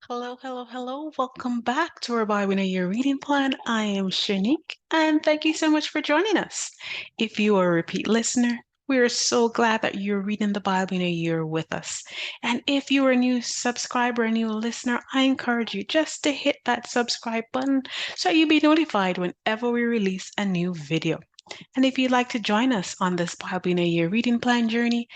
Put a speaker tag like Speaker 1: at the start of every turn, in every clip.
Speaker 1: Hello, hello, hello. Welcome back to our Bible in a Year reading plan. I am Shanique, and thank you so much for joining us. If you are a repeat listener, we are so glad that you're reading the Bible in a year with us. And if you are a new subscriber, a new listener, I encourage you just to hit that subscribe button so you'll be notified whenever we release a new video. And if you'd like to join us on this Bible in a Year reading plan journey,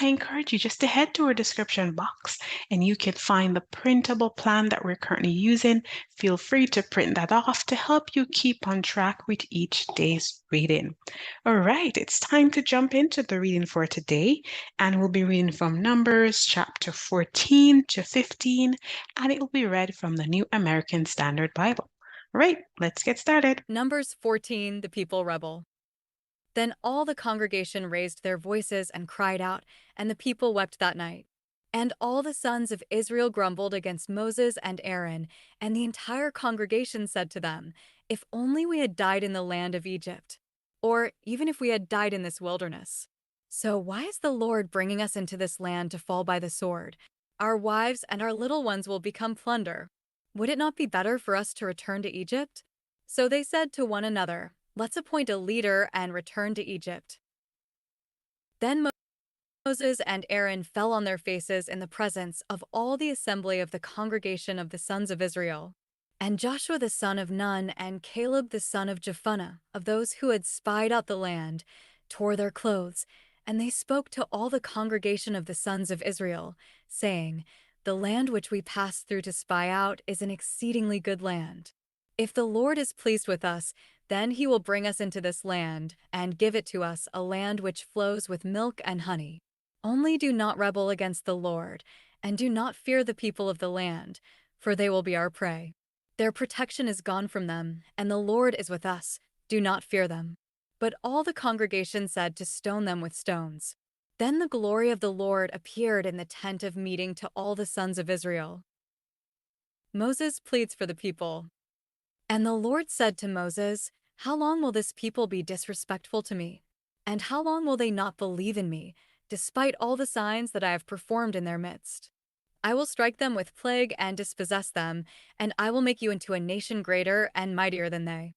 Speaker 1: I encourage you just to head to our description box and you can find the printable plan that we're currently using. Feel free to print that off to help you keep on track with each day's reading. All right, it's time to jump into the reading for today, and we'll be reading from Numbers chapter 14 to 15, and it will be read from the New American Standard Bible. All right, let's get started.
Speaker 2: Numbers 14, the people rebel. Then all the congregation raised their voices and cried out, and the people wept that night. And all the sons of Israel grumbled against Moses and Aaron, and the entire congregation said to them, "If only we had died in the land of Egypt, or even if we had died in this wilderness. So why is the Lord bringing us into this land to fall by the sword? Our wives and our little ones will become plunder. Would it not be better for us to return to Egypt?" So they said to one another, "Let's appoint a leader and return to Egypt." Then Moses and Aaron fell on their faces in the presence of all the assembly of the congregation of the sons of Israel. And Joshua the son of Nun and Caleb the son of Jephunneh, of those who had spied out the land, tore their clothes, and they spoke to all the congregation of the sons of Israel, saying, "The land which we passed through to spy out is an exceedingly good land. If the Lord is pleased with us, then he will bring us into this land and give it to us, a land which flows with milk and honey. Only do not rebel against the Lord, and do not fear the people of the land, for they will be our prey. Their protection is gone from them, and the Lord is with us. Do not fear them." But all the congregation said to stone them with stones. Then the glory of the Lord appeared in the tent of meeting to all the sons of Israel. Moses pleads for the people. And the Lord said to Moses, "How long will this people be disrespectful to me? And how long will they not believe in me, despite all the signs that I have performed in their midst? I will strike them with plague and dispossess them, and I will make you into a nation greater and mightier than they."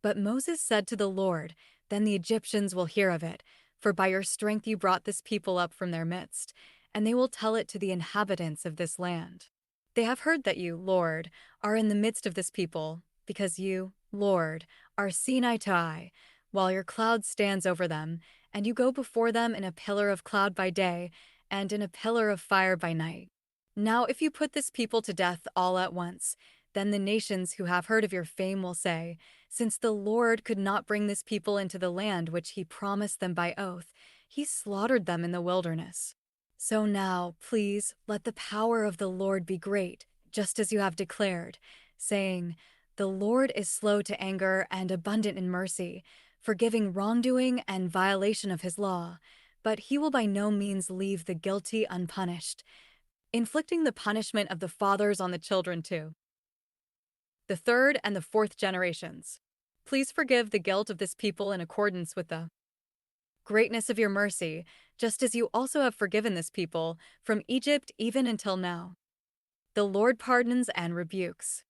Speaker 2: But Moses said to the Lord, "Then the Egyptians will hear of it, for by your strength you brought this people up from their midst, and they will tell it to the inhabitants of this land. They have heard that you, Lord, are in the midst of this people, because you, Lord, are seen eye to eye, while your cloud stands over them, and you go before them in a pillar of cloud by day and in a pillar of fire by night. Now if you put this people to death all at once, then the nations who have heard of your fame will say, 'Since the Lord could not bring this people into the land which he promised them by oath, he slaughtered them in the wilderness.' So now, please, let the power of the Lord be great, just as you have declared, saying, 'The Lord is slow to anger and abundant in mercy, forgiving wrongdoing and violation of his law, but he will by no means leave the guilty unpunished, inflicting the punishment of the fathers on the children too, the third and the fourth generations. Please forgive the guilt of this people in accordance with the greatness of your mercy, just as you also have forgiven this people from Egypt even until now.' The Lord pardons and rebukes."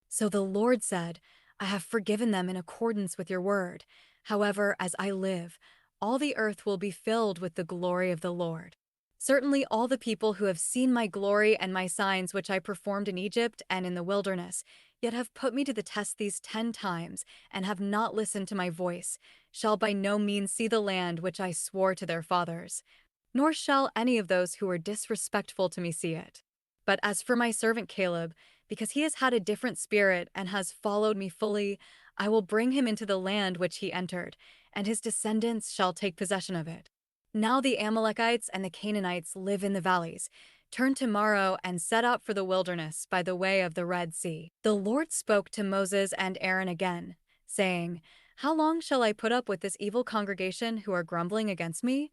Speaker 2: So the Lord said, "I have forgiven them in accordance with your word. However, as I live, all the earth will be filled with the glory of the Lord. Certainly all the people who have seen my glory and my signs which I performed in Egypt and in the wilderness, yet have put me to the test these 10 times, and have not listened to my voice, shall by no means see the land which I swore to their fathers, nor shall any of those who were disrespectful to me see it. But as for my servant Caleb, because he has had a different spirit and has followed me fully, I will bring him into the land which he entered, and his descendants shall take possession of it. Now the Amalekites and the Canaanites live in the valleys. Turn tomorrow and set out for the wilderness by the way of the Red Sea." The Lord spoke to Moses and Aaron again, saying, "How long shall I put up with this evil congregation who are grumbling against me?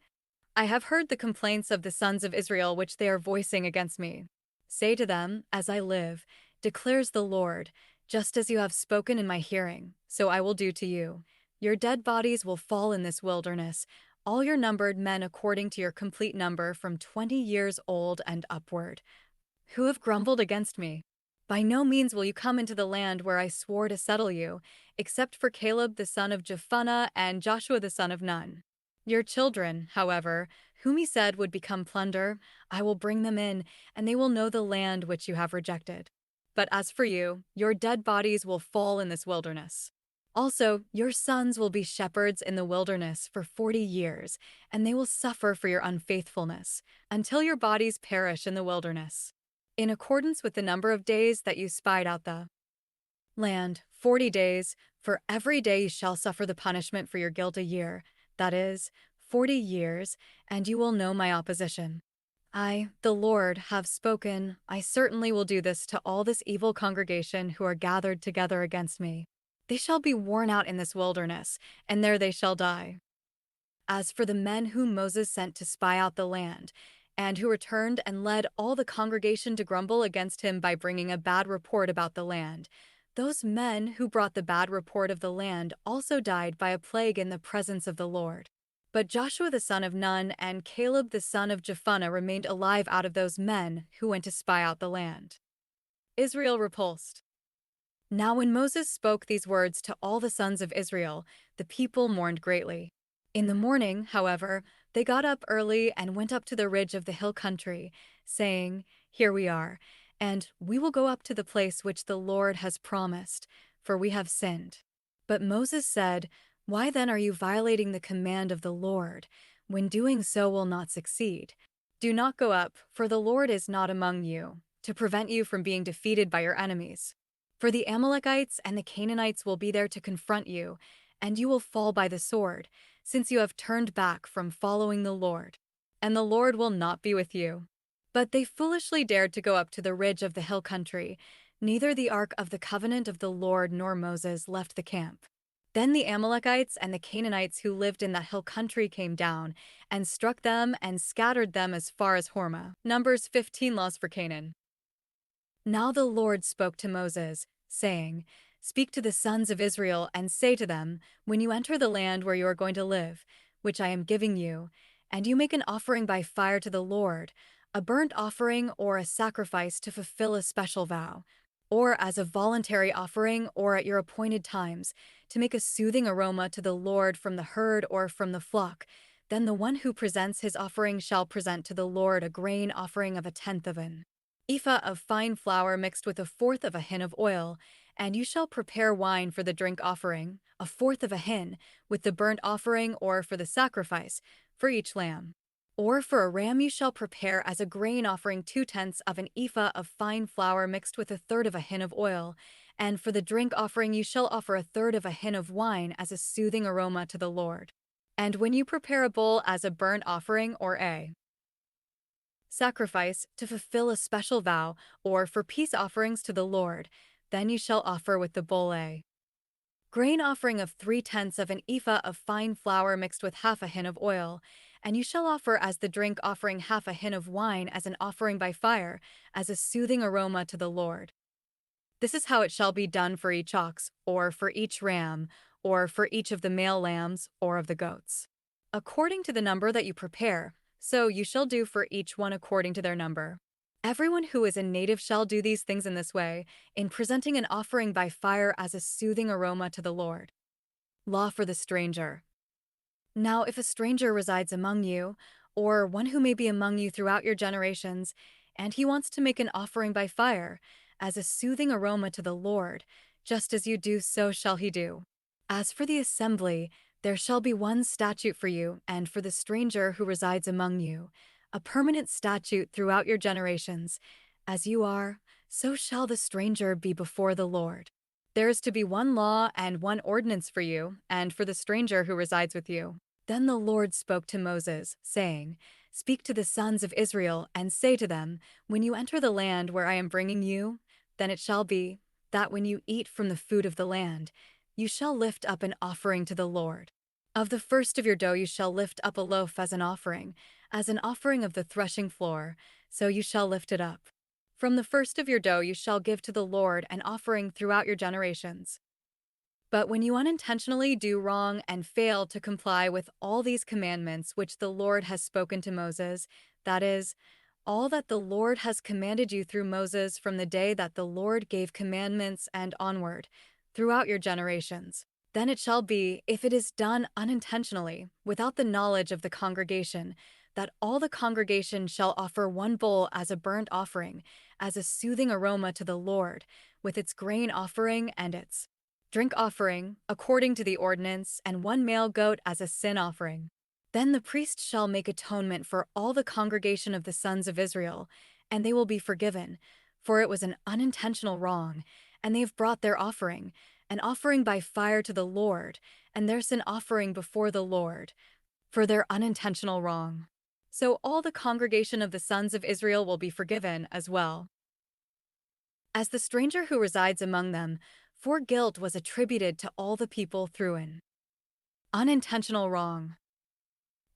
Speaker 2: I have heard the complaints of the sons of Israel which they are voicing against me. Say to them, 'As I live, declares the Lord, just as you have spoken in my hearing, so I will do to you. Your dead bodies will fall in this wilderness, all your numbered men according to your complete number from 20 years old and upward. who have grumbled against me. By no means will you come into the land where I swore to settle you, except for Caleb the son of Jephunneh and Joshua the son of Nun. Your children, however, whom he said would become plunder, I will bring them in, and they will know the land which you have rejected. But as for you, your dead bodies will fall in this wilderness. Also, your sons will be shepherds in the wilderness for 40 years, and they will suffer for your unfaithfulness, until your bodies perish in the wilderness. In accordance with the number of days that you spied out the land, 40 days, for every day you shall suffer the punishment for your guilt a year, that is, 40 years, and you will know my opposition. I, the Lord, have spoken. I certainly will do this to all this evil congregation who are gathered together against me. They shall be worn out in this wilderness, and there they shall die. As for the men whom Moses sent to spy out the land, and who returned and led all the congregation to grumble against him by bringing a bad report about the land, those men who brought the bad report of the land also died by a plague in the presence of the Lord. But Joshua the son of Nun and Caleb the son of Jephunneh remained alive out of those men who went to spy out the land. Israel repulsed. Now when Moses spoke these words to all the sons of Israel, the people mourned greatly. In the morning, however, they got up early and went up to the ridge of the hill country, saying, Here we are, and we will go up to the place which the Lord has promised, for we have sinned. But Moses said, Why then are you violating the command of the Lord, when doing so will not succeed? Do not go up, for the Lord is not among you, to prevent you from being defeated by your enemies. For the Amalekites and the Canaanites will be there to confront you, and you will fall by the sword, since you have turned back from following the Lord. And the Lord will not be with you. But they foolishly dared to go up to the ridge of the hill country. Neither the ark of the covenant of the Lord nor Moses left the camp. Then the Amalekites and the Canaanites who lived in that hill country came down, and struck them and scattered them as far as Hormah. Numbers 15 Laws for Canaan. Now the Lord spoke to Moses, saying, Speak to the sons of Israel and say to them, When you enter the land where you are going to live, which I am giving you, and you make an offering by fire to the Lord, a burnt offering or a sacrifice to fulfill a special vow, or as a voluntary offering or at your appointed times, to make a soothing aroma to the Lord from the herd or from the flock, then the one who presents his offering shall present to the Lord a grain offering of 1/10 of an ephah of fine flour mixed with 1/4 of a hin of oil, and you shall prepare wine for the drink offering, 1/4 of a hin, with the burnt offering or for the sacrifice, for each lamb. Or for a ram you shall prepare as a grain offering 2/10 of an ephah of fine flour mixed with 1/3 of a hin of oil, and for the drink offering you shall offer 1/3 of a hin of wine as a soothing aroma to the Lord. And when you prepare a bull as a burnt offering or a sacrifice to fulfill a special vow, or for peace offerings to the Lord, then you shall offer with the bull a grain offering of 3/10 of an ephah of fine flour mixed with 1/2 a hin of oil, and you shall offer as the drink offering 1/2 a hin of wine as an offering by fire, as a soothing aroma to the Lord. This is how it shall be done for each ox, or for each ram, or for each of the male lambs, or of the goats. According to the number that you prepare, so you shall do for each one according to their number. Everyone who is a native shall do these things in this way, in presenting an offering by fire as a soothing aroma to the Lord. Law for the stranger. Now if a stranger resides among you, or one who may be among you throughout your generations, and he wants to make an offering by fire, as a soothing aroma to the Lord, just as you do, so shall he do. As for the assembly, there shall be one statute for you, and for the stranger who resides among you, a permanent statute throughout your generations. As you are, so shall the stranger be before the Lord. There is to be one law and one ordinance for you, and for the stranger who resides with you. Then the Lord spoke to Moses, saying, Speak to the sons of Israel, and say to them, When you enter the land where I am bringing you, then it shall be, that when you eat from the food of the land, you shall lift up an offering to the Lord. Of the first of your dough you shall lift up a loaf as an offering of the threshing floor, so you shall lift it up. From the first of your dough you shall give to the Lord an offering throughout your generations. But when you unintentionally do wrong and fail to comply with all these commandments which the Lord has spoken to Moses, that is, all that the Lord has commanded you through Moses from the day that the Lord gave commandments and onward, throughout your generations. Then it shall be, if it is done unintentionally, without the knowledge of the congregation, that all the congregation shall offer one bull as a burnt offering, as a soothing aroma to the Lord, with its grain offering and its drink offering, according to the ordinance, and one male goat as a sin offering. Then the priest shall make atonement for all the congregation of the sons of Israel, and they will be forgiven, for it was an unintentional wrong, and they have brought their offering, an offering by fire to the Lord, and their sin offering before the Lord, for their unintentional wrong. So all the congregation of the sons of Israel will be forgiven as well. As the stranger who resides among them, for guilt was attributed to all the people through an unintentional wrong.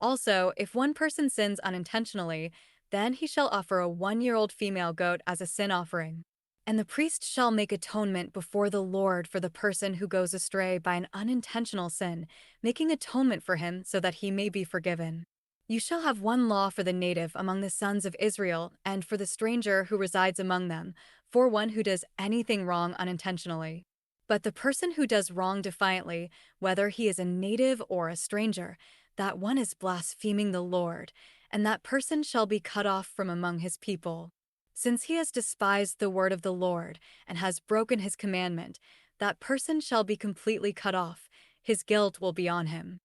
Speaker 2: Also, if one person sins unintentionally, then he shall offer a 1-year-old female goat as a sin offering. And the priest shall make atonement before the Lord for the person who goes astray by an unintentional sin, making atonement for him so that he may be forgiven. You shall have one law for the native among the sons of Israel, and for the stranger who resides among them, for one who does anything wrong unintentionally. But the person who does wrong defiantly, whether he is a native or a stranger, that one is blaspheming the Lord, and that person shall be cut off from among his people. Since he has despised the word of the Lord and has broken his commandment, that person shall be completely cut off. His guilt will be on him.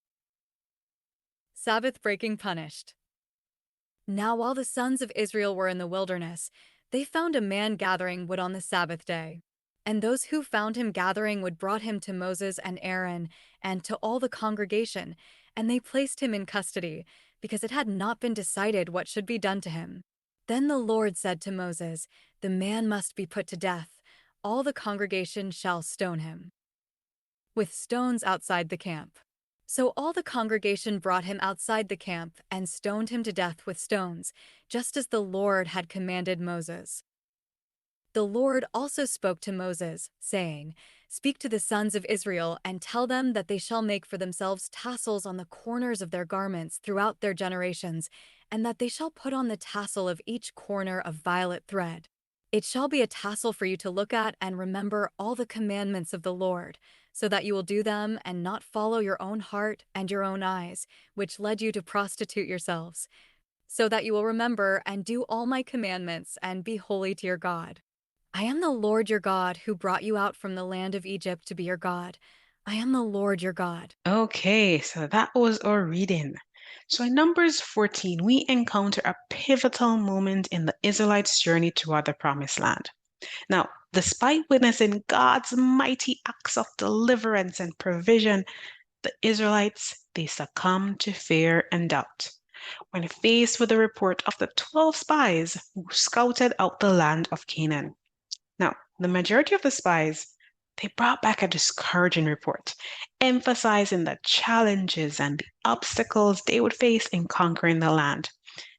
Speaker 2: Sabbath breaking punished. Now while the sons of Israel were in the wilderness, they found a man gathering wood on the Sabbath day. And those who found him gathering wood brought him to Moses and Aaron and to all the congregation, and they placed him in custody, because it had not been decided what should be done to him. Then the Lord said to Moses, "The man must be put to death. All the congregation shall stone him with stones outside the camp." So all the congregation brought him outside the camp and stoned him to death with stones, just as the Lord had commanded Moses. The Lord also spoke to Moses, saying, "Speak to the sons of Israel and tell them that they shall make for themselves tassels on the corners of their garments throughout their generations, and that they shall put on the tassel of each corner of violet thread. It shall be a tassel for you to look at and remember all the commandments of the Lord, so that you will do them and not follow your own heart and your own eyes, which led you to prostitute yourselves, so that you will remember and do all my commandments and be holy to your God. I am the Lord your God who brought you out from the land of Egypt to be your God. I am the Lord your God."
Speaker 1: Okay, so that was our reading. So in Numbers 14, we encounter a pivotal moment in the Israelites' journey toward the promised land. Now, despite witnessing God's mighty acts of deliverance and provision, the Israelites, they succumbed to fear and doubt when faced with the report of the 12 spies who scouted out the land of Canaan. Now, the majority of the spies, they brought back a discouraging report, emphasizing the challenges and the obstacles they would face in conquering the land.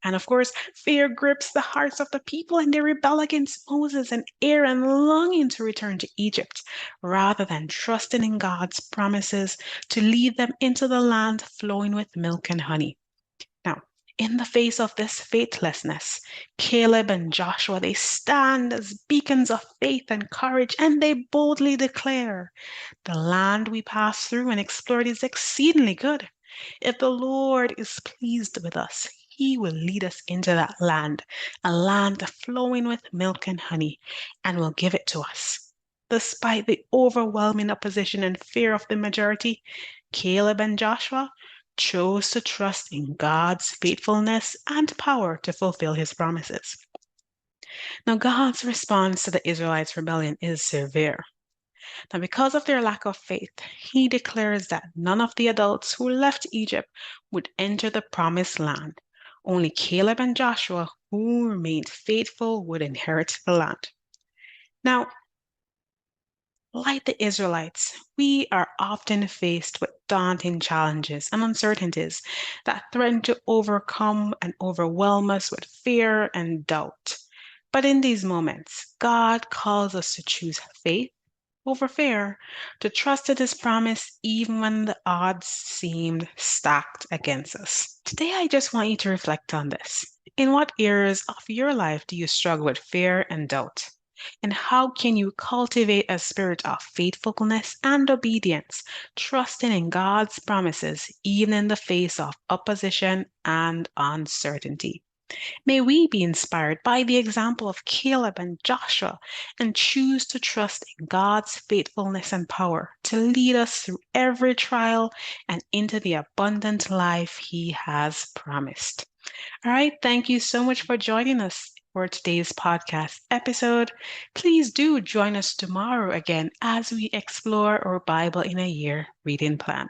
Speaker 1: And of course, fear grips the hearts of the people and they rebel against Moses and Aaron, longing to return to Egypt rather than trusting in God's promises to lead them into the land flowing with milk and honey. Now, in the face of this faithlessness, Caleb and Joshua, they stand as beacons of faith and courage, and they boldly declare, "The land we pass through and explored is exceedingly good. If the Lord is pleased with us, he will lead us into that land, a land flowing with milk and honey, and will give it to us." Despite the overwhelming opposition and fear of the majority, Caleb and Joshua chose to trust in God's faithfulness and power to fulfill his promises. Now, God's response to the Israelites' rebellion is severe. Now, because of their lack of faith, he declares that none of the adults who left Egypt would enter the promised land. Only Caleb and Joshua, who remained faithful, would inherit the land. Now, like the Israelites, we are often faced with daunting challenges and uncertainties that threaten to overcome and overwhelm us with fear and doubt. But in these moments, God calls us to choose faith, over fear, to trust in His promise even when the odds seemed stacked against us. Today, I just want you to reflect on this. In what areas of your life do you struggle with fear and doubt? And how can you cultivate a spirit of faithfulness and obedience, trusting in God's promises even in the face of opposition and uncertainty? May we be inspired by the example of Caleb and Joshua and choose to trust in God's faithfulness and power to lead us through every trial and into the abundant life He has promised. All right, thank you so much for joining us for today's podcast episode. Please do join us tomorrow again as we explore our Bible in a Year reading plan.